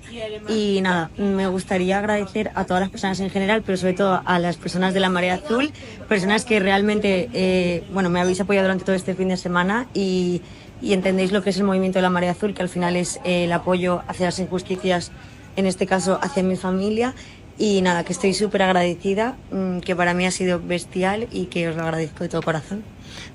programa. Y nada, me gustaría agradecer a todas las personas en general, pero sobre todo a las personas de la Marea Azul, personas que realmente me habéis apoyado durante todo este fin de semana y entendéis lo que es el movimiento de la Marea Azul, que al final es el apoyo hacia las injusticias, en este caso hacia mi familia. Y nada, que estoy súper agradecida, que para mí ha sido bestial y que os lo agradezco de todo corazón.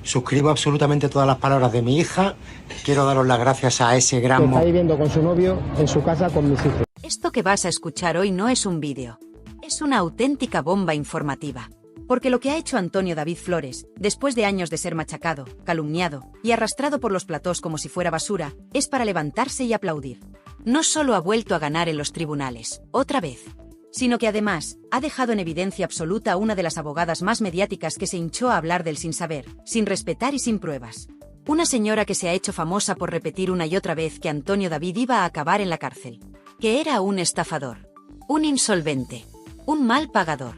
Suscribo absolutamente todas las palabras de mi hija. Quiero daros las gracias a ese gran... Está viviendo con su novio en su casa con mis hijos. Esto que vas a escuchar hoy no es un vídeo. Es una auténtica bomba informativa. Porque lo que ha hecho Antonio David Flores, después de años de ser machacado, calumniado y arrastrado por los platós como si fuera basura, es para levantarse y aplaudir. No solo ha vuelto a ganar en los tribunales, otra vez, sino que además ha dejado en evidencia absoluta a una de las abogadas más mediáticas que se hinchó a hablar del sin saber, sin respetar y sin pruebas. Una señora que se ha hecho famosa por repetir una y otra vez que Antonio David iba a acabar en la cárcel, que era un estafador, un insolvente, un mal pagador,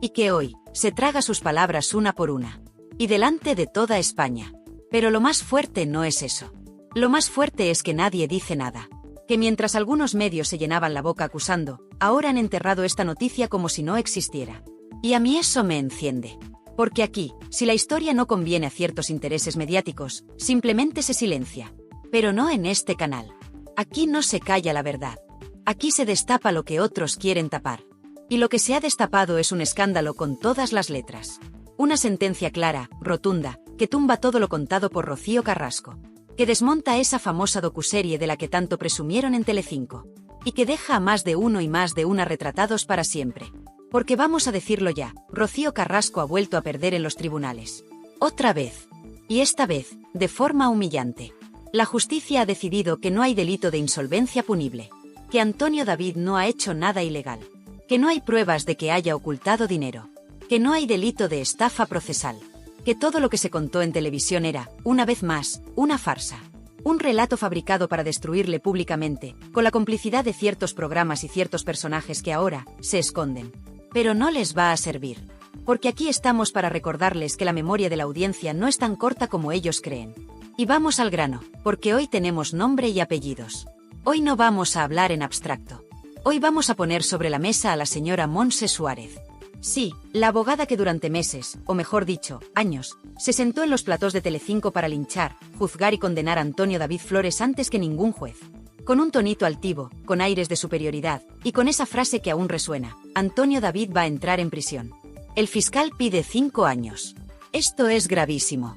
y que hoy se traga sus palabras una por una, y delante de toda España. Pero lo más fuerte no es eso. Lo más fuerte es que nadie dice nada. Que mientras algunos medios se llenaban la boca acusando, ahora han enterrado esta noticia como si no existiera. Y a mí eso me enciende. Porque aquí, si la historia no conviene a ciertos intereses mediáticos, simplemente se silencia. Pero no en este canal. Aquí no se calla la verdad. Aquí se destapa lo que otros quieren tapar. Y lo que se ha destapado es un escándalo con todas las letras. Una sentencia clara, rotunda, que tumba todo lo contado por Rocío Carrasco. Que desmonta esa famosa docuserie de la que tanto presumieron en Telecinco. Y que deja a más de uno y más de una retratados para siempre. Porque vamos a decirlo ya, Rocío Carrasco ha vuelto a perder en los tribunales. Otra vez. Y esta vez, de forma humillante. La justicia ha decidido que no hay delito de insolvencia punible. Que Antonio David no ha hecho nada ilegal. Que no hay pruebas de que haya ocultado dinero. Que no hay delito de estafa procesal. Que todo lo que se contó en televisión era, una vez más, una farsa. Un relato fabricado para destruirle públicamente, con la complicidad de ciertos programas y ciertos personajes que ahora se esconden. Pero no les va a servir. Porque aquí estamos para recordarles que la memoria de la audiencia no es tan corta como ellos creen. Y vamos al grano, porque hoy tenemos nombre y apellidos. Hoy no vamos a hablar en abstracto. Hoy vamos a poner sobre la mesa a la señora Montse Suárez. Sí, la abogada que durante meses, o mejor dicho, años, se sentó en los platós de Telecinco para linchar, juzgar y condenar a Antonio David Flores antes que ningún juez. Con un tonito altivo, con aires de superioridad, y con esa frase que aún resuena, Antonio David va a entrar en prisión. El fiscal pide 5 años. Esto es gravísimo.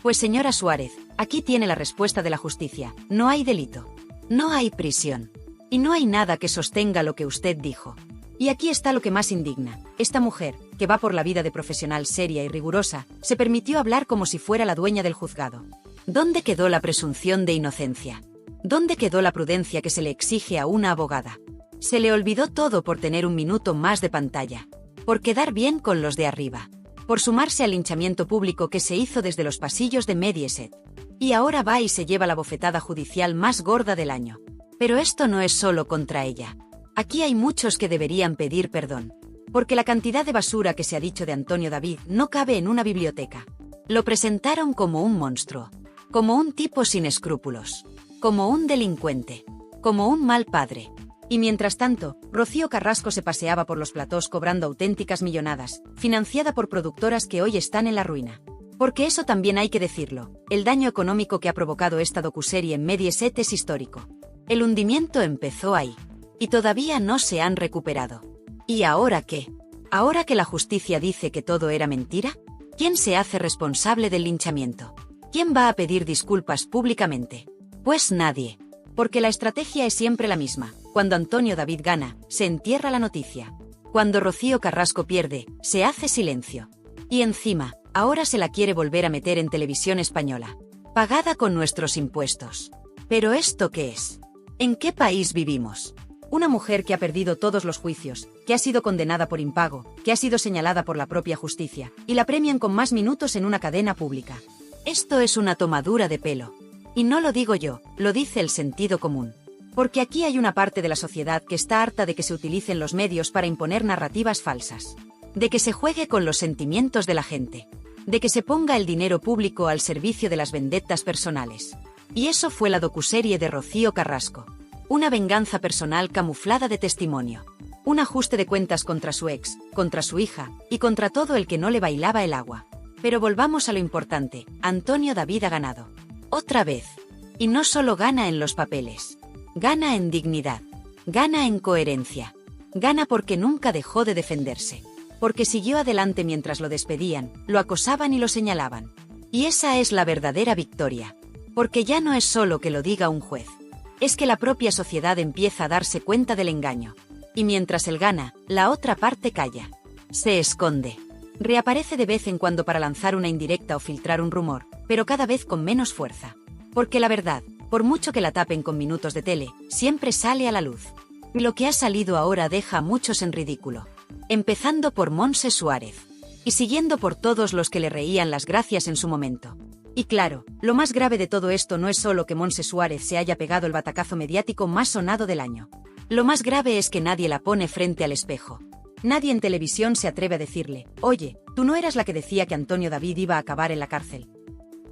Pues señora Suárez, aquí tiene la respuesta de la justicia, no hay delito. No hay prisión. Y no hay nada que sostenga lo que usted dijo. Y aquí está lo que más indigna. Esta mujer, que va por la vida de profesional seria y rigurosa, se permitió hablar como si fuera la dueña del juzgado. ¿Dónde quedó la presunción de inocencia? ¿Dónde quedó la prudencia que se le exige a una abogada? Se le olvidó todo por tener un minuto más de pantalla. Por quedar bien con los de arriba. Por sumarse al linchamiento público que se hizo desde los pasillos de Mediaset. Y ahora va y se lleva la bofetada judicial más gorda del año. Pero esto no es solo contra ella. Aquí hay muchos que deberían pedir perdón. Porque la cantidad de basura que se ha dicho de Antonio David no cabe en una biblioteca. Lo presentaron como un monstruo. Como un tipo sin escrúpulos. Como un delincuente. Como un mal padre. Y mientras tanto, Rocío Carrasco se paseaba por los platós cobrando auténticas millonadas, financiada por productoras que hoy están en la ruina. Porque eso también hay que decirlo, el daño económico que ha provocado esta docuserie en Mediaset es histórico. El hundimiento empezó ahí. Y todavía no se han recuperado. ¿Y ahora qué? ¿Ahora que la justicia dice que todo era mentira? ¿Quién se hace responsable del linchamiento? ¿Quién va a pedir disculpas públicamente? Pues nadie. Porque la estrategia es siempre la misma. Cuando Antonio David gana, se entierra la noticia. Cuando Rocío Carrasco pierde, se hace silencio. Y encima, ahora se la quiere volver a meter en televisión española. Pagada con nuestros impuestos. ¿Pero esto qué es? ¿En qué país vivimos? Una mujer que ha perdido todos los juicios, que ha sido condenada por impago, que ha sido señalada por la propia justicia, y la premian con más minutos en una cadena pública. Esto es una tomadura de pelo. Y no lo digo yo, lo dice el sentido común. Porque aquí hay una parte de la sociedad que está harta de que se utilicen los medios para imponer narrativas falsas. De que se juegue con los sentimientos de la gente. De que se ponga el dinero público al servicio de las vendettas personales. Y eso fue la docuserie de Rocío Carrasco. Una venganza personal camuflada de testimonio. Un ajuste de cuentas contra su ex, contra su hija, y contra todo el que no le bailaba el agua. Pero volvamos a lo importante, Antonio David ha ganado. Otra vez. Y no solo gana en los papeles. Gana en dignidad. Gana en coherencia. Gana porque nunca dejó de defenderse. Porque siguió adelante mientras lo despedían, lo acosaban y lo señalaban. Y esa es la verdadera victoria. Porque ya no es solo que lo diga un juez. Es que la propia sociedad empieza a darse cuenta del engaño. Y mientras él gana, la otra parte calla. Se esconde. Reaparece de vez en cuando para lanzar una indirecta o filtrar un rumor, pero cada vez con menos fuerza. Porque la verdad, por mucho que la tapen con minutos de tele, siempre sale a la luz. Y lo que ha salido ahora deja a muchos en ridículo. Empezando por Montse Suárez. Y siguiendo por todos los que le reían las gracias en su momento. Y claro, lo más grave de todo esto no es solo que Montse Suárez se haya pegado el batacazo mediático más sonado del año. Lo más grave es que nadie la pone frente al espejo. Nadie en televisión se atreve a decirle, oye, tú no eras la que decía que Antonio David iba a acabar en la cárcel.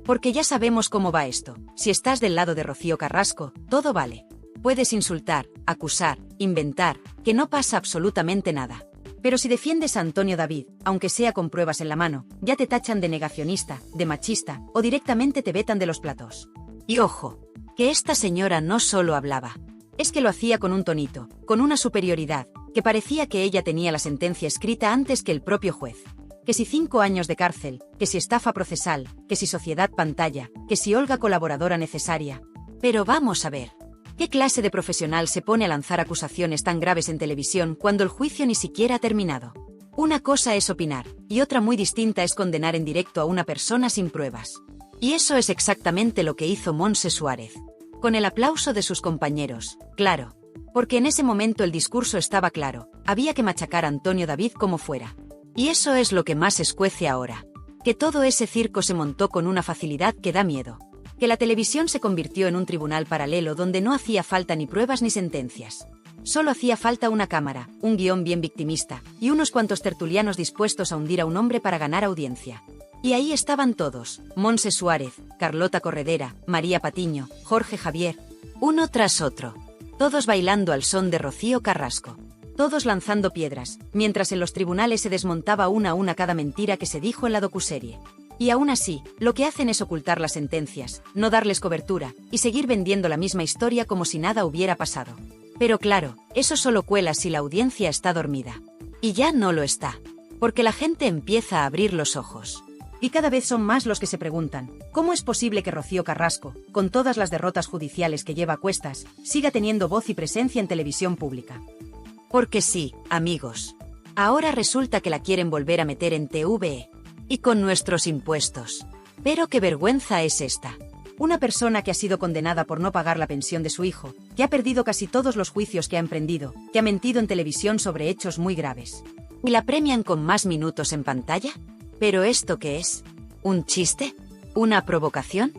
Porque ya sabemos cómo va esto. Si estás del lado de Rocío Carrasco, todo vale. Puedes insultar, acusar, inventar, que no pasa absolutamente nada. Pero si defiendes a Antonio David, aunque sea con pruebas en la mano, ya te tachan de negacionista, de machista, o directamente te vetan de los platos. Y ojo, que esta señora no solo hablaba. Es que lo hacía con un tonito, con una superioridad, que parecía que ella tenía la sentencia escrita antes que el propio juez. Que si 5 años de cárcel, que si estafa procesal, que si sociedad pantalla, que si Olga colaboradora necesaria. Pero vamos a ver. ¿Qué clase de profesional se pone a lanzar acusaciones tan graves en televisión cuando el juicio ni siquiera ha terminado? Una cosa es opinar, y otra muy distinta es condenar en directo a una persona sin pruebas. Y eso es exactamente lo que hizo Montse Suárez. Con el aplauso de sus compañeros, claro. Porque en ese momento el discurso estaba claro, había que machacar a Antonio David como fuera. Y eso es lo que más escuece ahora. Que todo ese circo se montó con una facilidad que da miedo. Que la televisión se convirtió en un tribunal paralelo donde no hacía falta ni pruebas ni sentencias. Solo hacía falta una cámara, un guión bien victimista, y unos cuantos tertulianos dispuestos a hundir a un hombre para ganar audiencia. Y ahí estaban todos, Montse Suárez, Carlota Corredera, María Patiño, Jorge Javier, uno tras otro. Todos bailando al son de Rocío Carrasco. Todos lanzando piedras, mientras en los tribunales se desmontaba una a una cada mentira que se dijo en la docuserie. Y aún así, lo que hacen es ocultar las sentencias, no darles cobertura, y seguir vendiendo la misma historia como si nada hubiera pasado. Pero claro, eso solo cuela si la audiencia está dormida. Y ya no lo está. Porque la gente empieza a abrir los ojos. Y cada vez son más los que se preguntan, ¿cómo es posible que Rocío Carrasco, con todas las derrotas judiciales que lleva a cuestas, siga teniendo voz y presencia en televisión pública? Porque sí, amigos. Ahora resulta que la quieren volver a meter en TVE. Y con nuestros impuestos. Pero qué vergüenza es esta. Una persona que ha sido condenada por no pagar la pensión de su hijo, que ha perdido casi todos los juicios que ha emprendido, que ha mentido en televisión sobre hechos muy graves. ¿Y la premian con más minutos en pantalla? ¿Pero esto qué es? ¿Un chiste? ¿Una provocación?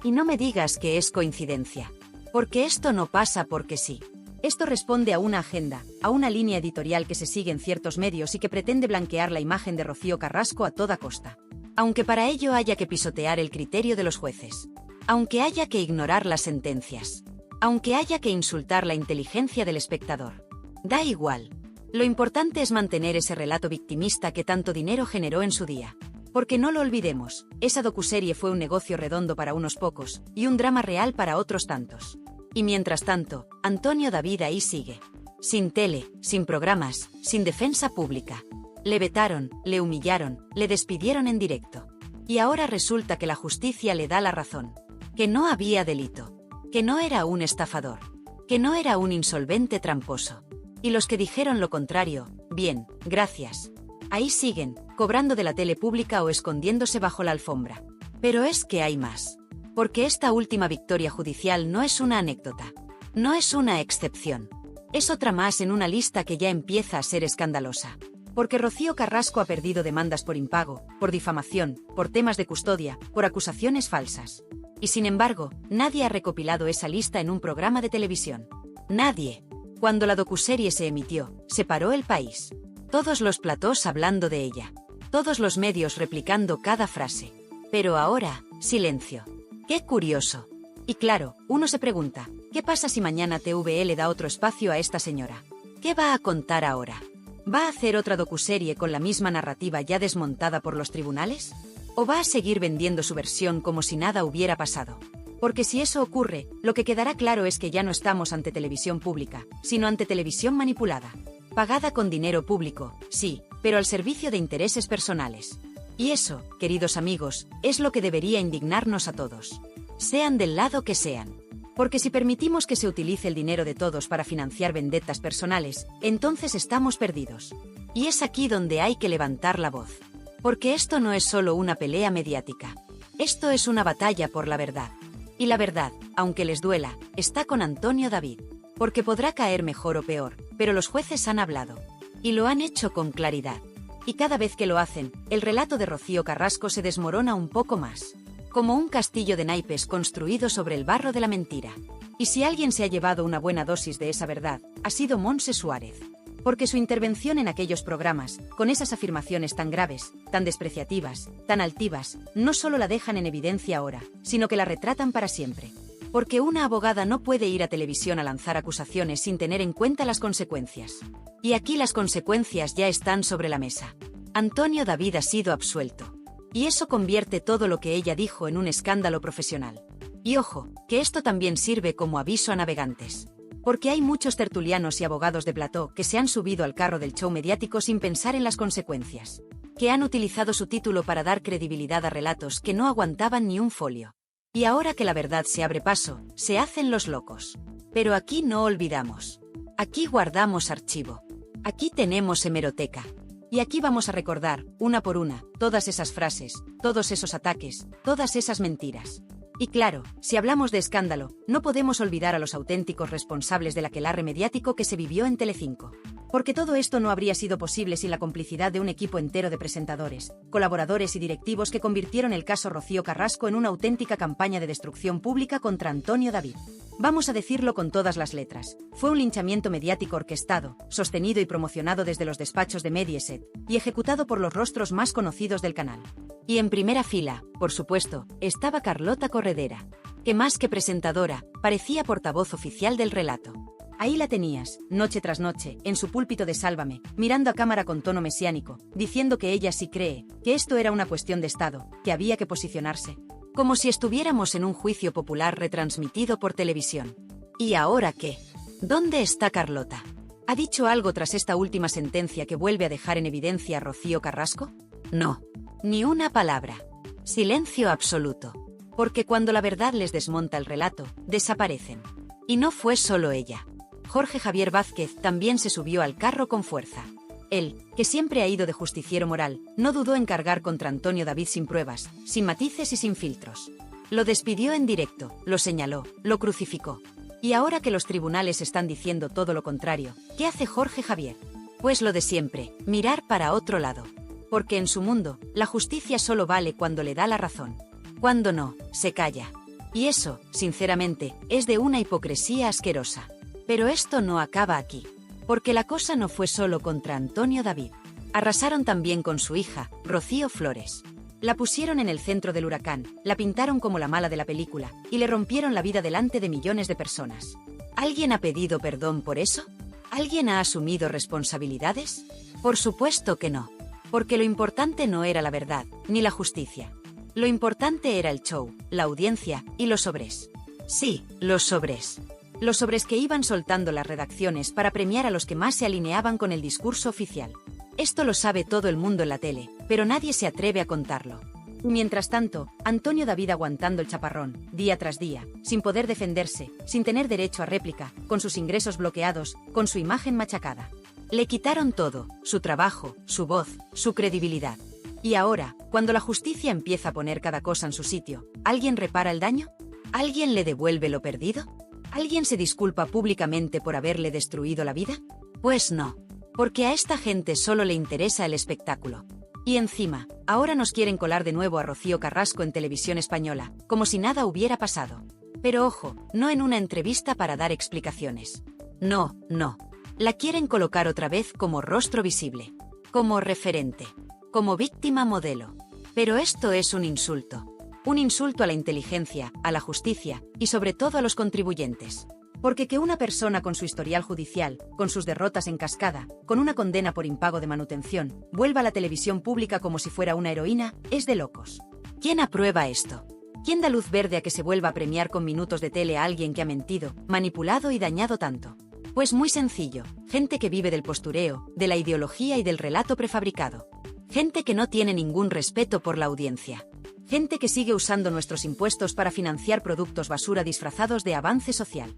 Y no me digas que es coincidencia. Porque esto no pasa porque sí. Esto responde a una agenda, a una línea editorial que se sigue en ciertos medios y que pretende blanquear la imagen de Rocío Carrasco a toda costa. Aunque para ello haya que pisotear el criterio de los jueces. Aunque haya que ignorar las sentencias. Aunque haya que insultar la inteligencia del espectador. Da igual. Lo importante es mantener ese relato victimista que tanto dinero generó en su día. Porque no lo olvidemos, esa docuserie fue un negocio redondo para unos pocos, y un drama real para otros tantos. Y mientras tanto, Antonio David ahí sigue. Sin tele, sin programas, sin defensa pública. Le vetaron, le humillaron, le despidieron en directo. Y ahora resulta que la justicia le da la razón. Que no había delito. Que no era un estafador. Que no era un insolvente tramposo. Y los que dijeron lo contrario, bien, gracias. Ahí siguen, cobrando de la tele pública o escondiéndose bajo la alfombra. Pero es que hay más. Porque esta última victoria judicial no es una anécdota. No es una excepción. Es otra más en una lista que ya empieza a ser escandalosa. Porque Rocío Carrasco ha perdido demandas por impago, por difamación, por temas de custodia, por acusaciones falsas. Y sin embargo, nadie ha recopilado esa lista en un programa de televisión. Nadie. Cuando la docuserie se emitió, se paró el país. Todos los platós hablando de ella. Todos los medios replicando cada frase. Pero ahora, silencio. ¡Qué curioso! Y claro, uno se pregunta, ¿qué pasa si mañana TVE da otro espacio a esta señora? ¿Qué va a contar ahora? ¿Va a hacer otra docuserie con la misma narrativa ya desmontada por los tribunales? ¿O va a seguir vendiendo su versión como si nada hubiera pasado? Porque si eso ocurre, lo que quedará claro es que ya no estamos ante televisión pública, sino ante televisión manipulada. Pagada con dinero público, sí, pero al servicio de intereses personales. Y eso, queridos amigos, es lo que debería indignarnos a todos. Sean del lado que sean. Porque si permitimos que se utilice el dinero de todos para financiar vendetas personales, entonces estamos perdidos. Y es aquí donde hay que levantar la voz. Porque esto no es solo una pelea mediática. Esto es una batalla por la verdad. Y la verdad, aunque les duela, está con Antonio David. Porque podrá caer mejor o peor, pero los jueces han hablado. Y lo han hecho con claridad. Y cada vez que lo hacen, el relato de Rocío Carrasco se desmorona un poco más. Como un castillo de naipes construido sobre el barro de la mentira. Y si alguien se ha llevado una buena dosis de esa verdad, ha sido Montse Suárez. Porque su intervención en aquellos programas, con esas afirmaciones tan graves, tan despreciativas, tan altivas, no solo la dejan en evidencia ahora, sino que la retratan para siempre. Porque una abogada no puede ir a televisión a lanzar acusaciones sin tener en cuenta las consecuencias. Y aquí las consecuencias ya están sobre la mesa. Antonio David ha sido absuelto. Y eso convierte todo lo que ella dijo en un escándalo profesional. Y ojo, que esto también sirve como aviso a navegantes. Porque hay muchos tertulianos y abogados de plató que se han subido al carro del show mediático sin pensar en las consecuencias. Que han utilizado su título para dar credibilidad a relatos que no aguantaban ni un folio. Y ahora que la verdad se abre paso, se hacen los locos. Pero aquí no olvidamos. Aquí guardamos archivo. Aquí tenemos hemeroteca. Y aquí vamos a recordar, una por una, todas esas frases, todos esos ataques, todas esas mentiras. Y claro, si hablamos de escándalo, no podemos olvidar a los auténticos responsables del aquelarre mediático que se vivió en Telecinco. Porque todo esto no habría sido posible sin la complicidad de un equipo entero de presentadores, colaboradores y directivos que convirtieron el caso Rocío Carrasco en una auténtica campaña de destrucción pública contra Antonio David. Vamos a decirlo con todas las letras. Fue un linchamiento mediático orquestado, sostenido y promocionado desde los despachos de Mediaset, y ejecutado por los rostros más conocidos del canal. Y en primera fila, por supuesto, estaba Carlota Corredera, que más que presentadora, parecía portavoz oficial del relato. Ahí la tenías, noche tras noche, en su púlpito de Sálvame, mirando a cámara con tono mesiánico, diciendo que ella sí cree, que esto era una cuestión de Estado, que había que posicionarse. Como si estuviéramos en un juicio popular retransmitido por televisión. ¿Y ahora qué? ¿Dónde está Carlota? ¿Ha dicho algo tras esta última sentencia que vuelve a dejar en evidencia a Rocío Carrasco? No. Ni una palabra. Silencio absoluto. Porque cuando la verdad les desmonta el relato, desaparecen. Y no fue solo ella. Jorge Javier Vázquez también se subió al carro con fuerza. Él, que siempre ha ido de justiciero moral, no dudó en cargar contra Antonio David sin pruebas, sin matices y sin filtros. Lo despidió en directo, lo señaló, lo crucificó. Y ahora que los tribunales están diciendo todo lo contrario, ¿qué hace Jorge Javier? Pues lo de siempre, mirar para otro lado. Porque en su mundo, la justicia solo vale cuando le da la razón. Cuando no, se calla. Y eso, sinceramente, es de una hipocresía asquerosa. Pero esto no acaba aquí. Porque la cosa no fue solo contra Antonio David. Arrasaron también con su hija, Rocío Flores. La pusieron en el centro del huracán, la pintaron como la mala de la película, y le rompieron la vida delante de millones de personas. ¿Alguien ha pedido perdón por eso? ¿Alguien ha asumido responsabilidades? Por supuesto que no. Porque lo importante no era la verdad, ni la justicia. Lo importante era el show, la audiencia y los sobres. Sí, los sobres. Los sobres que iban soltando las redacciones para premiar a los que más se alineaban con el discurso oficial. Esto lo sabe todo el mundo en la tele, pero nadie se atreve a contarlo. Mientras tanto, Antonio David aguantando el chaparrón, día tras día, sin poder defenderse, sin tener derecho a réplica, con sus ingresos bloqueados, con su imagen machacada. Le quitaron todo, su trabajo, su voz, su credibilidad. Y ahora, cuando la justicia empieza a poner cada cosa en su sitio, ¿alguien repara el daño? ¿Alguien le devuelve lo perdido? ¿Alguien se disculpa públicamente por haberle destruido la vida? Pues no. Porque a esta gente solo le interesa el espectáculo. Y encima, ahora nos quieren colar de nuevo a Rocío Carrasco en Televisión Española, como si nada hubiera pasado. Pero ojo, no en una entrevista para dar explicaciones. No, no. La quieren colocar otra vez como rostro visible. Como referente. Como víctima modelo. Pero esto es un insulto. un insulto a la inteligencia, a la justicia y sobre todo a los contribuyentes. Porque que una persona con su historial judicial, con sus derrotas en cascada, con una condena por impago de manutención, vuelva a la televisión pública como si fuera una heroína, es de locos. ¿Quién aprueba esto? ¿Quién da luz verde a que se vuelva a premiar con minutos de tele a alguien que ha mentido, manipulado y dañado tanto? Pues muy sencillo, gente que vive del postureo, de la ideología y del relato prefabricado. Gente que no tiene ningún respeto por la audiencia. Gente que sigue usando nuestros impuestos para financiar productos basura disfrazados de avance social.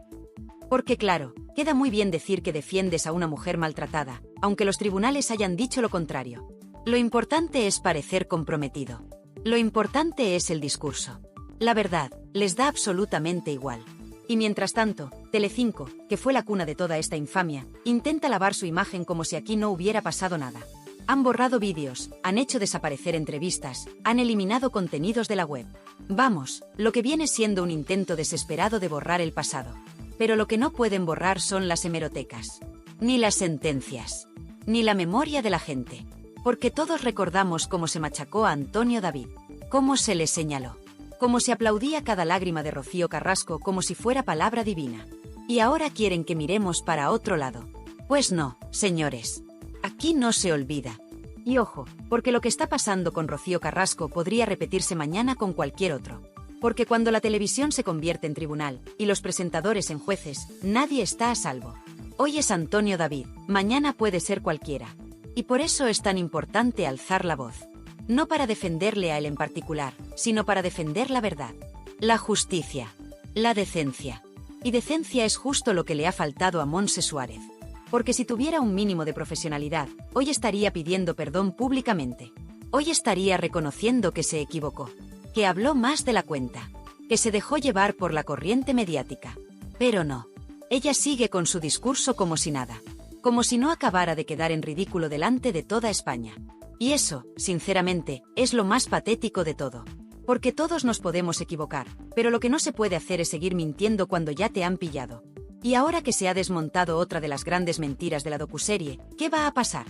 Porque claro, queda muy bien decir que defiendes a una mujer maltratada, aunque los tribunales hayan dicho lo contrario. Lo importante es parecer comprometido. Lo importante es el discurso. La verdad, les da absolutamente igual. Y mientras tanto, Telecinco, que fue la cuna de toda esta infamia, intenta lavar su imagen como si aquí no hubiera pasado nada. Han borrado vídeos, han hecho desaparecer entrevistas, han eliminado contenidos de la web. Vamos, lo que viene siendo un intento desesperado de borrar el pasado. Pero lo que no pueden borrar son las hemerotecas. Ni las sentencias. Ni la memoria de la gente. Porque todos recordamos cómo se machacó a Antonio David. Cómo se le señaló. Cómo se aplaudía cada lágrima de Rocío Carrasco como si fuera palabra divina. Y ahora quieren que miremos para otro lado. Pues no, señores. Aquí no se olvida. Y ojo, porque lo que está pasando con Rocío Carrasco podría repetirse mañana con cualquier otro. Porque cuando la televisión se convierte en tribunal, y los presentadores en jueces, nadie está a salvo. Hoy es Antonio David, mañana puede ser cualquiera. Y por eso es tan importante alzar la voz. No para defenderle a él en particular, sino para defender la verdad. La justicia. La decencia. Y decencia es justo lo que le ha faltado a Montse Suárez. Porque si tuviera un mínimo de profesionalidad, hoy estaría pidiendo perdón públicamente. Hoy estaría reconociendo que se equivocó. Que habló más de la cuenta, que se dejó llevar por la corriente mediática. Pero no. Ella sigue con su discurso como si nada. Como si no acabara de quedar en ridículo delante de toda España. Y eso, sinceramente, es lo más patético de todo. Porque todos nos podemos equivocar, pero lo que no se puede hacer es seguir mintiendo cuando ya te han pillado. Y ahora que se ha desmontado otra de las grandes mentiras de la docuserie, ¿qué va a pasar?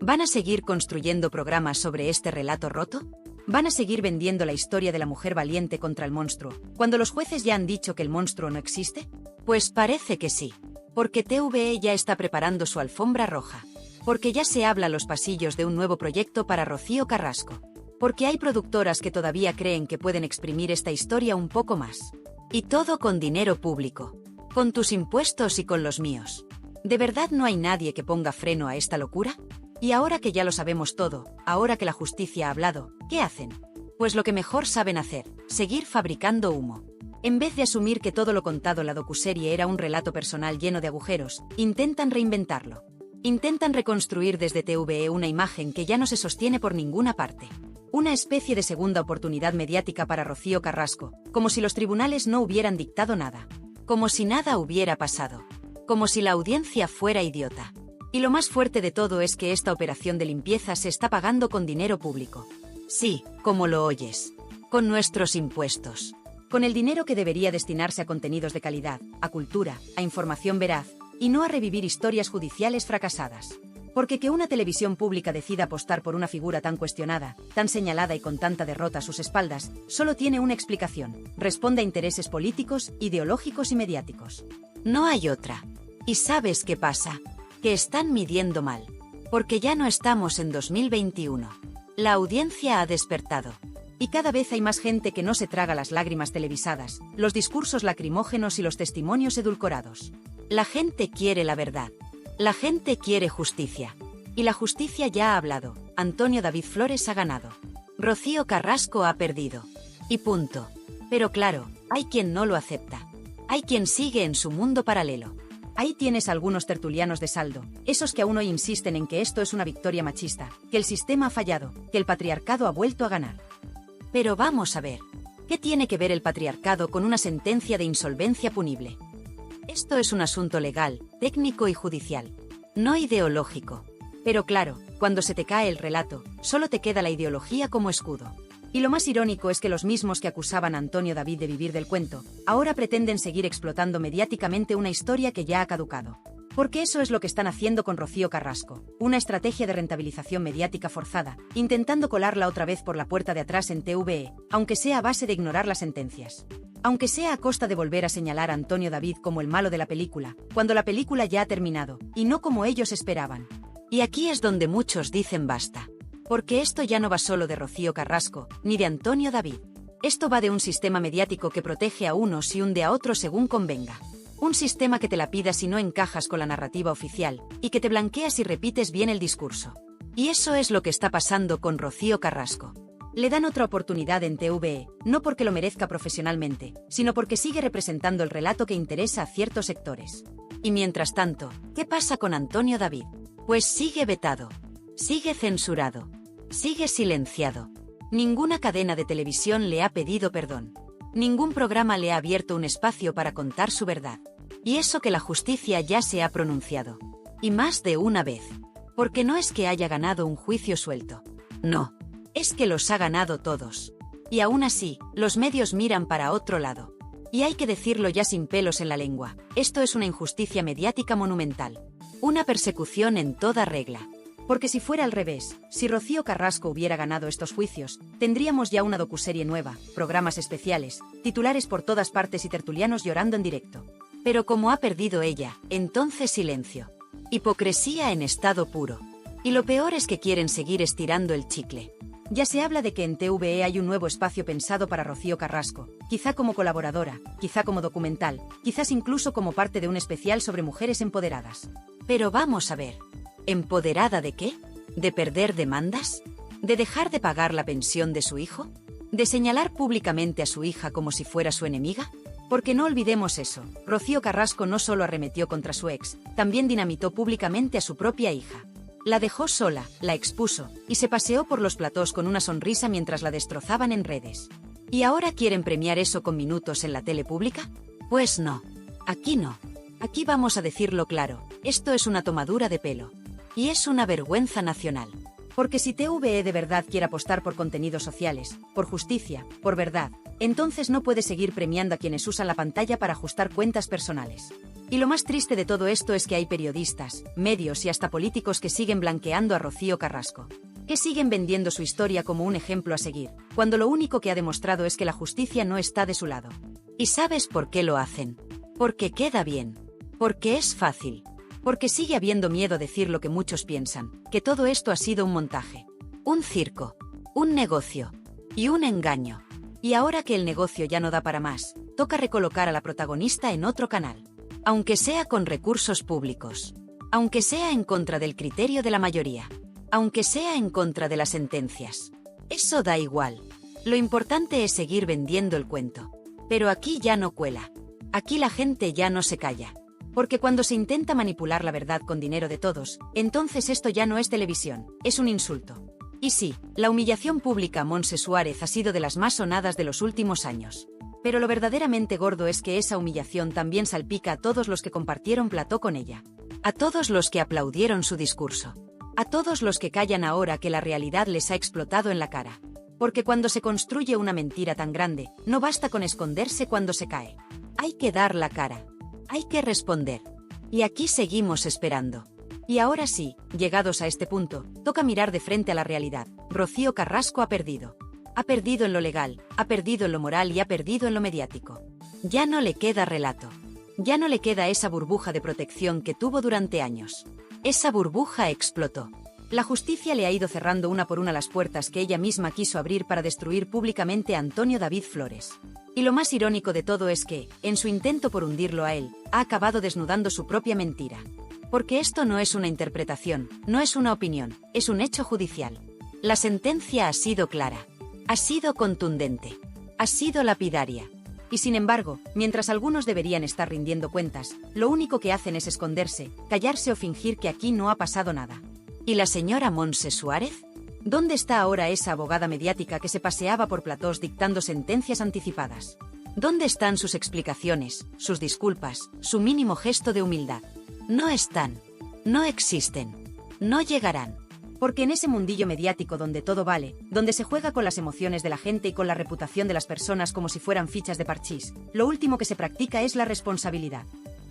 ¿Van a seguir construyendo programas sobre este relato roto? ¿Van a seguir vendiendo la historia de la mujer valiente contra el monstruo, cuando los jueces ya han dicho que el monstruo no existe? Pues parece que sí. Porque TVE ya está preparando su alfombra roja. Porque ya se habla a los pasillos de un nuevo proyecto para Rocío Carrasco. Porque hay productoras que todavía creen que pueden exprimir esta historia un poco más. Y todo con dinero público. Con tus impuestos y con los míos. ¿De verdad no hay nadie que ponga freno a esta locura? Y ahora que ya lo sabemos todo, ahora que la justicia ha hablado, ¿qué hacen? Pues lo que mejor saben hacer, seguir fabricando humo. En vez de asumir que todo lo contado en la docuserie era un relato personal lleno de agujeros, intentan reinventarlo. Intentan reconstruir desde TVE una imagen que ya no se sostiene por ninguna parte. Una especie de segunda oportunidad mediática para Rocío Carrasco, como si los tribunales no hubieran dictado nada. Como si nada hubiera pasado. Como si la audiencia fuera idiota. Y lo más fuerte de todo es que esta operación de limpieza se está pagando con dinero público. Sí, como lo oyes. Con nuestros impuestos. Con el dinero que debería destinarse a contenidos de calidad, a cultura, a información veraz, y no a revivir historias judiciales fracasadas. Porque que una televisión pública decida apostar por una figura tan cuestionada, tan señalada y con tanta derrota a sus espaldas, solo tiene una explicación: responde a intereses políticos, ideológicos y mediáticos. No hay otra. ¿Y sabes qué pasa? Que están midiendo mal. Porque ya no estamos en 2021. La audiencia ha despertado. Y cada vez hay más gente que no se traga las lágrimas televisadas, los discursos lacrimógenos y los testimonios edulcorados. La gente quiere la verdad. La gente quiere justicia. Y la justicia ya ha hablado. Antonio David Flores ha ganado. Rocío Carrasco ha perdido. Y punto. Pero claro, hay quien no lo acepta. Hay quien sigue en su mundo paralelo. Ahí tienes algunos tertulianos de saldo, esos que aún hoy insisten en que esto es una victoria machista, que el sistema ha fallado, que el patriarcado ha vuelto a ganar. Pero vamos a ver, ¿qué tiene que ver el patriarcado con una sentencia de insolvencia punible? Esto es un asunto legal, técnico y judicial, no ideológico. Pero claro, cuando se te cae el relato, solo te queda la ideología como escudo. Y lo más irónico es que los mismos que acusaban a Antonio David de vivir del cuento, ahora pretenden seguir explotando mediáticamente una historia que ya ha caducado. Porque eso es lo que están haciendo con Rocío Carrasco, una estrategia de rentabilización mediática forzada, intentando colarla otra vez por la puerta de atrás en TVE, aunque sea a base de ignorar las sentencias. Aunque sea a costa de volver a señalar a Antonio David como el malo de la película, cuando la película ya ha terminado, y no como ellos esperaban. Y aquí es donde muchos dicen basta. Porque esto ya no va solo de Rocío Carrasco, ni de Antonio David. Esto va de un sistema mediático que protege a unos y hunde a otros según convenga. Un sistema que te la pida si no encajas con la narrativa oficial, y que te blanquea si repites bien el discurso. Y eso es lo que está pasando con Rocío Carrasco. Le dan otra oportunidad en TVE, no porque lo merezca profesionalmente, sino porque sigue representando el relato que interesa a ciertos sectores. Y mientras tanto, ¿qué pasa con Antonio David? Pues sigue vetado, sigue censurado, sigue silenciado. Ninguna cadena de televisión le ha pedido perdón. Ningún programa le ha abierto un espacio para contar su verdad. Y eso que la justicia ya se ha pronunciado. Y más de una vez. Porque no es que haya ganado un juicio suelto. No. Es que los ha ganado todos. Y aún así, los medios miran para otro lado. Y hay que decirlo ya sin pelos en la lengua, esto es una injusticia mediática monumental. Una persecución en toda regla. Porque si fuera al revés, si Rocío Carrasco hubiera ganado estos juicios, tendríamos ya una docuserie nueva, programas especiales, titulares por todas partes y tertulianos llorando en directo. Pero como ha perdido ella, entonces silencio. Hipocresía en estado puro. Y lo peor es que quieren seguir estirando el chicle. Ya se habla de que en TVE hay un nuevo espacio pensado para Rocío Carrasco, quizá como colaboradora, quizá como documental, quizás incluso como parte de un especial sobre mujeres empoderadas. Pero vamos a ver. ¿Empoderada de qué? ¿De perder demandas? ¿De dejar de pagar la pensión de su hijo? ¿De señalar públicamente a su hija como si fuera su enemiga? Porque no olvidemos eso, Rocío Carrasco no solo arremetió contra su ex, también dinamitó públicamente a su propia hija. La dejó sola, la expuso, y se paseó por los platós con una sonrisa mientras la destrozaban en redes. ¿Y ahora quieren premiar eso con minutos en la tele pública? Pues no. Aquí no. Aquí vamos a decirlo claro, esto es una tomadura de pelo. Y es una vergüenza nacional. Porque si TVE de verdad quiere apostar por contenidos sociales, por justicia, por verdad, entonces no puede seguir premiando a quienes usan la pantalla para ajustar cuentas personales. Y lo más triste de todo esto es que hay periodistas, medios y hasta políticos que siguen blanqueando a Rocío Carrasco. Que siguen vendiendo su historia como un ejemplo a seguir, cuando lo único que ha demostrado es que la justicia no está de su lado. ¿Y sabes por qué lo hacen? Porque queda bien. Porque es fácil. Porque sigue habiendo miedo a decir lo que muchos piensan, que todo esto ha sido un montaje. Un circo. Un negocio. Y un engaño. Y ahora que el negocio ya no da para más, toca recolocar a la protagonista en otro canal. Aunque sea con recursos públicos. Aunque sea en contra del criterio de la mayoría. Aunque sea en contra de las sentencias. Eso da igual. Lo importante es seguir vendiendo el cuento. Pero aquí ya no cuela. Aquí la gente ya no se calla. Porque cuando se intenta manipular la verdad con dinero de todos, entonces esto ya no es televisión, es un insulto. Y sí, la humillación pública a Montse Suárez ha sido de las más sonadas de los últimos años. Pero lo verdaderamente gordo es que esa humillación también salpica a todos los que compartieron plató con ella. A todos los que aplaudieron su discurso. A todos los que callan ahora que la realidad les ha explotado en la cara. Porque cuando se construye una mentira tan grande, no basta con esconderse cuando se cae. Hay que dar la cara. Hay que responder. Y aquí seguimos esperando. Y ahora sí, llegados a este punto, toca mirar de frente a la realidad. Rocío Carrasco ha perdido. Ha perdido en lo legal, ha perdido en lo moral y ha perdido en lo mediático. Ya no le queda relato. Ya no le queda esa burbuja de protección que tuvo durante años. Esa burbuja explotó. La justicia le ha ido cerrando una por una las puertas que ella misma quiso abrir para destruir públicamente a Antonio David Flores. Y lo más irónico de todo es que, en su intento por hundirlo a él, ha acabado desnudando su propia mentira. Porque esto no es una interpretación, no es una opinión, es un hecho judicial. La sentencia ha sido clara. Ha sido contundente. Ha sido lapidaria. Y sin embargo, mientras algunos deberían estar rindiendo cuentas, lo único que hacen es esconderse, callarse o fingir que aquí no ha pasado nada. ¿Y la señora Montse Suárez? ¿Dónde está ahora esa abogada mediática que se paseaba por platós dictando sentencias anticipadas? ¿Dónde están sus explicaciones, sus disculpas, su mínimo gesto de humildad? No están. No existen. No llegarán. Porque en ese mundillo mediático donde todo vale, donde se juega con las emociones de la gente y con la reputación de las personas como si fueran fichas de parchís, lo último que se practica es la responsabilidad.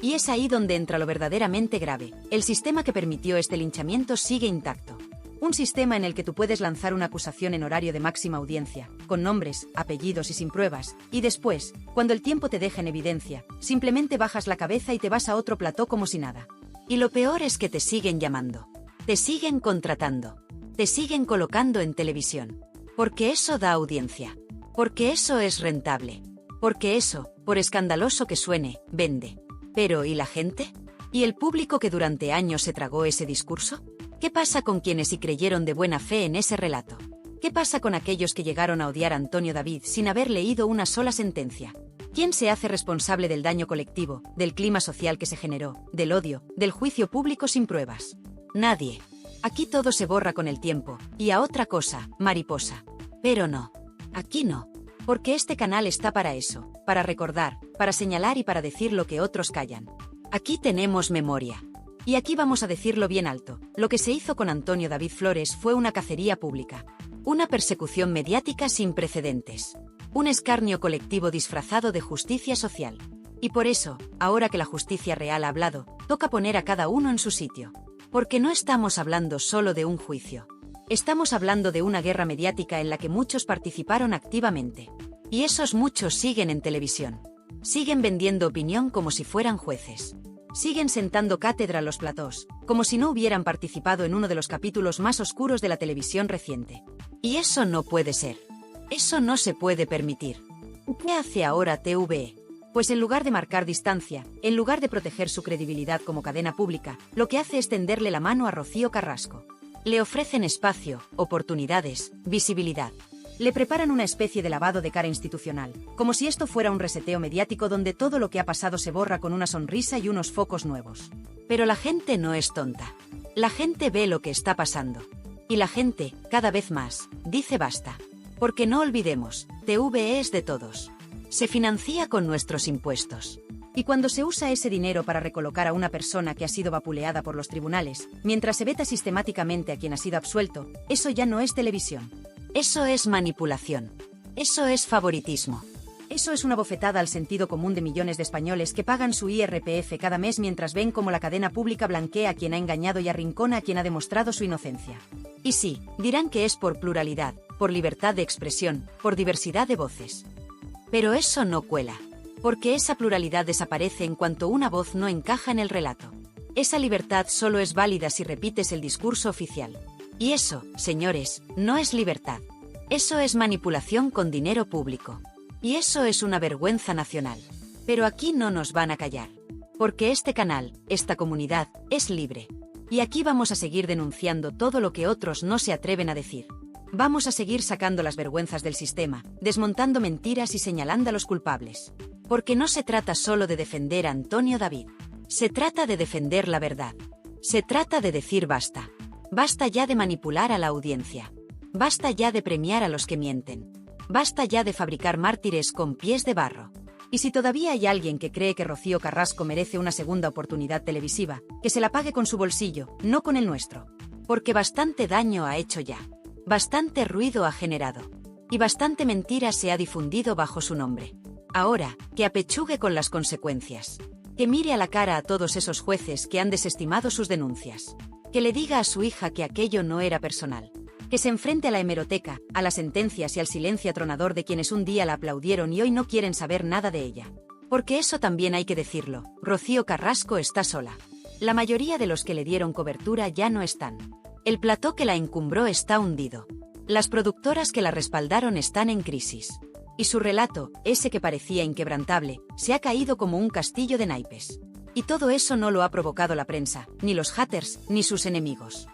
Y es ahí donde entra lo verdaderamente grave. El sistema que permitió este linchamiento sigue intacto. Un sistema en el que tú puedes lanzar una acusación en horario de máxima audiencia, con nombres, apellidos y sin pruebas, y después, cuando el tiempo te deja en evidencia, simplemente bajas la cabeza y te vas a otro plató como si nada. Y lo peor es que te siguen llamando, te siguen contratando, te siguen colocando en televisión. Porque eso da audiencia. Porque eso es rentable. Porque eso, por escandaloso que suene, vende. Pero, ¿y la gente? ¿Y el público que durante años se tragó ese discurso? ¿Qué pasa con quienes sí creyeron de buena fe en ese relato? ¿Qué pasa con aquellos que llegaron a odiar a Antonio David sin haber leído una sola sentencia? ¿Quién se hace responsable del daño colectivo, del clima social que se generó, del odio, del juicio público sin pruebas? Nadie. Aquí todo se borra con el tiempo, y a otra cosa, mariposa. Pero no. Aquí no. Porque este canal está para eso, para recordar, para señalar y para decir lo que otros callan. Aquí tenemos memoria. Y aquí vamos a decirlo bien alto, lo que se hizo con Antonio David Flores fue una cacería pública. Una persecución mediática sin precedentes. Un escarnio colectivo disfrazado de justicia social. Y por eso, ahora que la justicia real ha hablado, toca poner a cada uno en su sitio. Porque no estamos hablando solo de un juicio. Estamos hablando de una guerra mediática en la que muchos participaron activamente. Y esos muchos siguen en televisión. Siguen vendiendo opinión como si fueran jueces. Siguen sentando cátedra a los platós, como si no hubieran participado en uno de los capítulos más oscuros de la televisión reciente. Y eso no puede ser. Eso no se puede permitir. ¿Qué hace ahora TVE? Pues en lugar de marcar distancia, en lugar de proteger su credibilidad como cadena pública, lo que hace es tenderle la mano a Rocío Carrasco. Le ofrecen espacio, oportunidades, visibilidad. Le preparan una especie de lavado de cara institucional, como si esto fuera un reseteo mediático donde todo lo que ha pasado se borra con una sonrisa y unos focos nuevos. Pero la gente no es tonta. La gente ve lo que está pasando. Y la gente, cada vez más, dice basta. Porque no olvidemos, TVE es de todos. Se financia con nuestros impuestos. Y cuando se usa ese dinero para recolocar a una persona que ha sido vapuleada por los tribunales, mientras se veta sistemáticamente a quien ha sido absuelto, eso ya no es televisión. Eso es manipulación. Eso es favoritismo. Eso es una bofetada al sentido común de millones de españoles que pagan su IRPF cada mes mientras ven cómo la cadena pública blanquea a quien ha engañado y arrincona a quien ha demostrado su inocencia. Y sí, dirán que es por pluralidad, por libertad de expresión, por diversidad de voces. Pero eso no cuela. Porque esa pluralidad desaparece en cuanto una voz no encaja en el relato. Esa libertad solo es válida si repites el discurso oficial. Y eso, señores, no es libertad. Eso es manipulación con dinero público. Y eso es una vergüenza nacional. Pero aquí no nos van a callar. Porque este canal, esta comunidad, es libre. Y aquí vamos a seguir denunciando todo lo que otros no se atreven a decir. Vamos a seguir sacando las vergüenzas del sistema, desmontando mentiras y señalando a los culpables. Porque no se trata solo de defender a Antonio David. Se trata de defender la verdad. Se trata de decir basta. Basta ya de manipular a la audiencia. Basta ya de premiar a los que mienten. Basta ya de fabricar mártires con pies de barro. Y si todavía hay alguien que cree que Rocío Carrasco merece una segunda oportunidad televisiva, que se la pague con su bolsillo, no con el nuestro. Porque bastante daño ha hecho ya. Bastante ruido ha generado. Y bastante mentira se ha difundido bajo su nombre. Ahora, que apechugue con las consecuencias. Que mire a la cara a todos esos jueces que han desestimado sus denuncias. Que le diga a su hija que aquello no era personal. Que se enfrente a la hemeroteca, a las sentencias y al silencio atronador de quienes un día la aplaudieron y hoy no quieren saber nada de ella. Porque eso también hay que decirlo, Rocío Carrasco está sola. La mayoría de los que le dieron cobertura ya no están. El plató que la encumbró está hundido. Las productoras que la respaldaron están en crisis. Y su relato, ese que parecía inquebrantable, se ha caído como un castillo de naipes. Y todo eso no lo ha provocado la prensa, ni los haters, ni sus enemigos.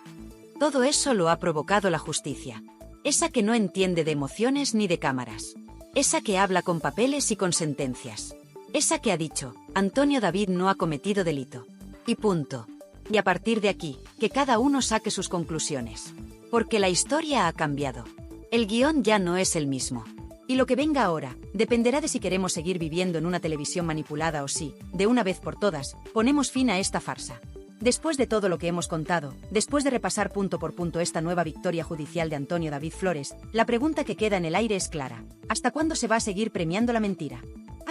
Todo eso lo ha provocado la justicia. Esa que no entiende de emociones ni de cámaras. Esa que habla con papeles y con sentencias. Esa que ha dicho, Antonio David no ha cometido delito. Y punto. Y a partir de aquí, que cada uno saque sus conclusiones. Porque la historia ha cambiado. El guión ya no es el mismo. Y lo que venga ahora, dependerá de si queremos seguir viviendo en una televisión manipulada o si, de una vez por todas, ponemos fin a esta farsa. Después de todo lo que hemos contado, después de repasar punto por punto esta nueva victoria judicial de Antonio David Flores, la pregunta que queda en el aire es clara. ¿Hasta cuándo se va a seguir premiando la mentira?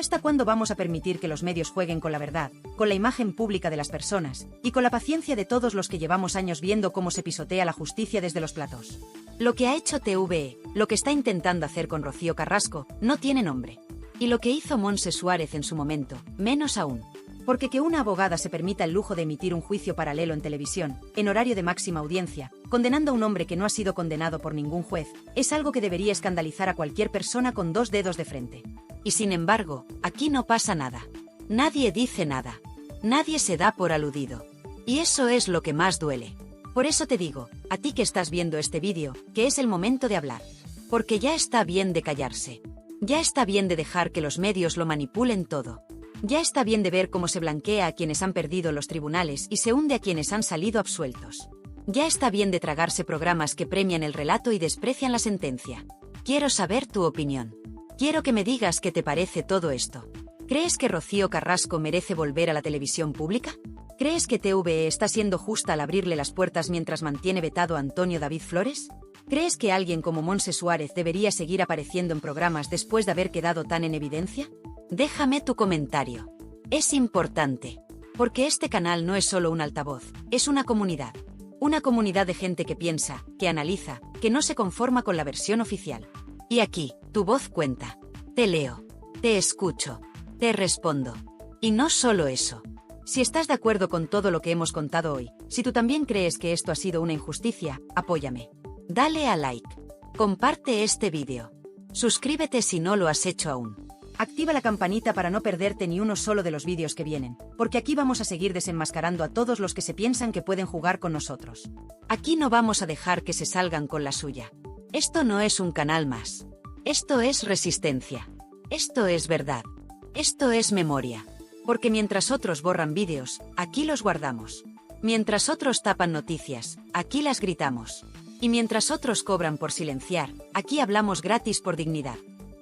¿Hasta cuándo vamos a permitir que los medios jueguen con la verdad, con la imagen pública de las personas, y con la paciencia de todos los que llevamos años viendo cómo se pisotea la justicia desde los platos? Lo que ha hecho TVE, lo que está intentando hacer con Rocío Carrasco, no tiene nombre. Y lo que hizo Montse Suárez en su momento, menos aún. Porque que una abogada se permita el lujo de emitir un juicio paralelo en televisión, en horario de máxima audiencia, condenando a un hombre que no ha sido condenado por ningún juez, es algo que debería escandalizar a cualquier persona con dos dedos de frente. Y sin embargo, aquí no pasa nada. Nadie dice nada. Nadie se da por aludido. Y eso es lo que más duele. Por eso te digo, a ti que estás viendo este vídeo, que es el momento de hablar. Porque ya está bien de callarse. Ya está bien de dejar que los medios lo manipulen todo. Ya está bien de ver cómo se blanquea a quienes han perdido los tribunales y se hunde a quienes han salido absueltos. Ya está bien de tragarse programas que premian el relato y desprecian la sentencia. Quiero saber tu opinión. Quiero que me digas qué te parece todo esto. ¿Crees que Rocío Carrasco merece volver a la televisión pública? ¿Crees que TVE está siendo justa al abrirle las puertas mientras mantiene vetado a Antonio David Flores? ¿Crees que alguien como Montse Suárez debería seguir apareciendo en programas después de haber quedado tan en evidencia? Déjame tu comentario. Es importante. Porque este canal no es solo un altavoz, es una comunidad. Una comunidad de gente que piensa, que analiza, que no se conforma con la versión oficial. Y aquí, tu voz cuenta. Te leo. Te escucho. Te respondo. Y no solo eso. Si estás de acuerdo con todo lo que hemos contado hoy, si tú también crees que esto ha sido una injusticia, apóyame. Dale a like. Comparte este vídeo. Suscríbete si no lo has hecho aún. Activa la campanita para no perderte ni uno solo de los vídeos que vienen, porque aquí vamos a seguir desenmascarando a todos los que se piensan que pueden jugar con nosotros. Aquí no vamos a dejar que se salgan con la suya. Esto no es un canal más. Esto es resistencia. Esto es verdad. Esto es memoria. Porque mientras otros borran vídeos, aquí los guardamos. Mientras otros tapan noticias, aquí las gritamos. Y mientras otros cobran por silenciar, aquí hablamos gratis por dignidad.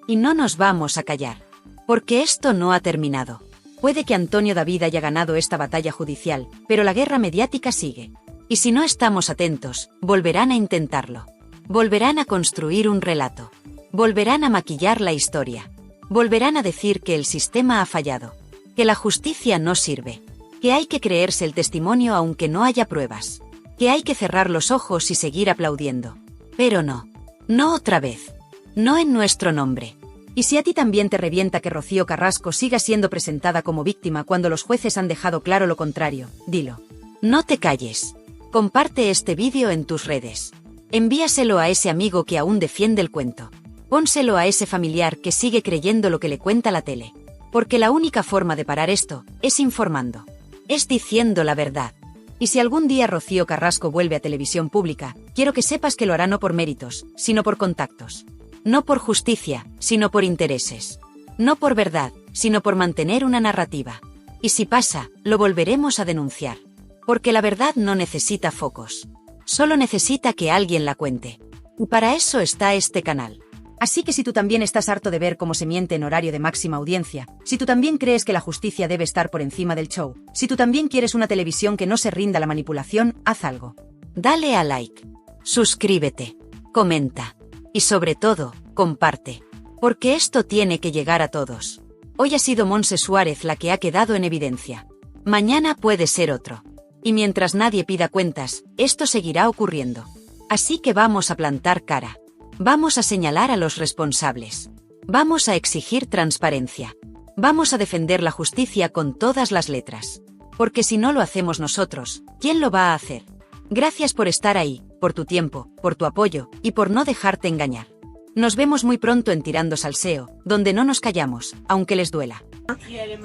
Y no nos vamos a callar. Porque esto no ha terminado. Puede que Antonio David haya ganado esta batalla judicial, pero la guerra mediática sigue. Y si no estamos atentos, volverán a intentarlo. Volverán a construir un relato. Volverán a maquillar la historia. Volverán a decir que el sistema ha fallado. Que la justicia no sirve. Que hay que creerse el testimonio aunque no haya pruebas. Que hay que cerrar los ojos y seguir aplaudiendo. Pero no. No otra vez. No en nuestro nombre. Y si a ti también te revienta que Rocío Carrasco siga siendo presentada como víctima cuando los jueces han dejado claro lo contrario, dilo. No te calles. Comparte este vídeo en tus redes. Envíaselo a ese amigo que aún defiende el cuento. Pónselo a ese familiar que sigue creyendo lo que le cuenta la tele. Porque la única forma de parar esto es informando. Es diciendo la verdad. Y si algún día Rocío Carrasco vuelve a televisión pública, quiero que sepas que lo hará no por méritos, sino por contactos. No por justicia, sino por intereses. No por verdad, sino por mantener una narrativa. Y si pasa, lo volveremos a denunciar. Porque la verdad no necesita focos. Solo necesita que alguien la cuente. Y para eso está este canal. Así que si tú también estás harto de ver cómo se miente en horario de máxima audiencia, si tú también crees que la justicia debe estar por encima del show, si tú también quieres una televisión que no se rinda a la manipulación, haz algo. Dale a like. Suscríbete. Comenta. Y sobre todo, comparte. Porque esto tiene que llegar a todos. Hoy ha sido Montse Suárez la que ha quedado en evidencia. Mañana puede ser otro. Y mientras nadie pida cuentas, esto seguirá ocurriendo. Así que vamos a plantar cara. Vamos a señalar a los responsables. Vamos a exigir transparencia. Vamos a defender la justicia con todas las letras. Porque si no lo hacemos nosotros, ¿quién lo va a hacer? Gracias por estar ahí, por tu tiempo, por tu apoyo, y por no dejarte engañar. Nos vemos muy pronto en Tirando Salseo, donde no nos callamos, aunque les duela.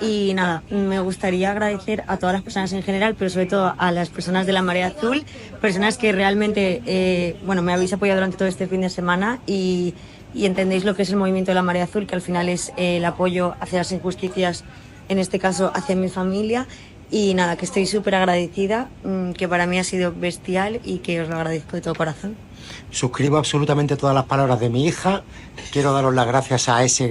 Y nada, me gustaría agradecer a todas las personas en general, pero sobre todo a las personas de la Marea Azul, personas que realmente, me habéis apoyado durante todo este fin de semana y entendéis lo que es el movimiento de la Marea Azul, que al final es el apoyo hacia las injusticias, en este caso hacia mi familia. Y nada, que estoy súper agradecida, que para mí ha sido bestial y que os lo agradezco de todo corazón. Suscribo absolutamente todas las palabras de mi hija. Quiero daros las gracias a ese